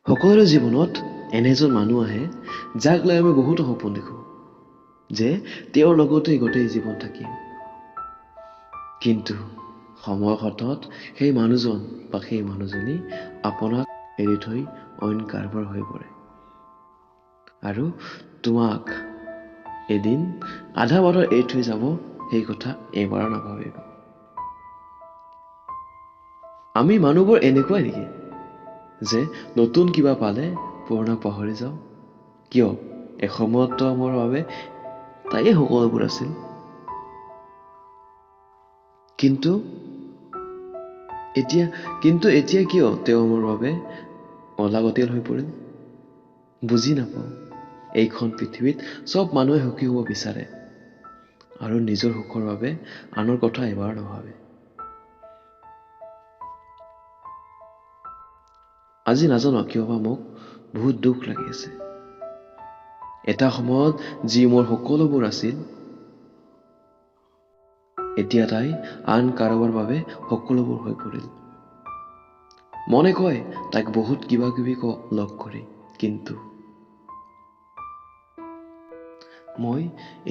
সকলোৰে জীৱনত এনে এজন মানুহ আহে যাক লৈ আমি বহুতো সপোন দেখোঁ যে তেওঁৰ লগতেই গোটেই জীৱন থাকিম। কিন্তু সময়ৰ হঠত সেই মানুহজন বা সেই মানুহজনী আপোনাক এৰি থৈ অইন কাৰোবাৰ হৈ পৰে আৰু তোমাক এদিন আধা বাটত এৰি থৈ যাব, সেই কথা এবাৰো নাভাবিব। আমি মানুহবোৰ এনেকুৱাই নেকি যে নতুন কিবা পালে পুৰণাক পাহৰি যাওঁ? কিয় এসময়তো আমাৰ বাবে তাইয়ে সকলোবোৰ আছিল, কিন্তু এতিয়া কিয় তেওঁ মোৰ বাবে অলাগতিয়াল হৈ পৰিল? বুজি নাপাওঁ। এইখন পৃথিৱীত চব মানুহে সুখী হ'ব বিচাৰে আৰু নিজৰ সুখৰ বাবে আনৰ কথা এবাৰ নাভাবে। আজি নাজানো কিয় বা মোক বহুত দুখ লাগি আছে। এটা সময়ত যি মোৰ সকলোবোৰ আছিল, এতিয়া তাই আন কাৰোবাৰ বাবে সকলোবোৰ হৈ পৰিল। মনে কয় তাইক বহুত কিবা কিবি লগ কৰি, কিন্তু মই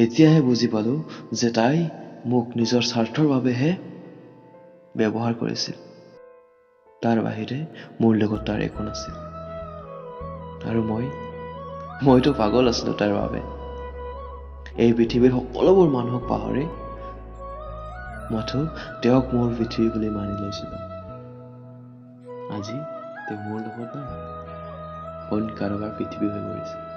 এতিয়াহে বুজি পালো যে তাই মোক নিজৰ স্বাৰ্থৰ বাবেহে ব্যৱহাৰ কৰিছিল। তাৰ বাহিৰে মোৰ লগত তাৰ একো নাছিল আৰু মইতো পাগল আছিলো তাৰ বাবে। এই পৃথিৱীৰ সকলোবোৰ মানুহক পাহৰি মাথো তেওঁক মোৰ পৃথিৱী বুলি মানি লৈছিলো। আজি তেওঁ মোৰ লগত নাই, অইন কাৰোবাৰ পৃথিৱী হৈ পৰিছে।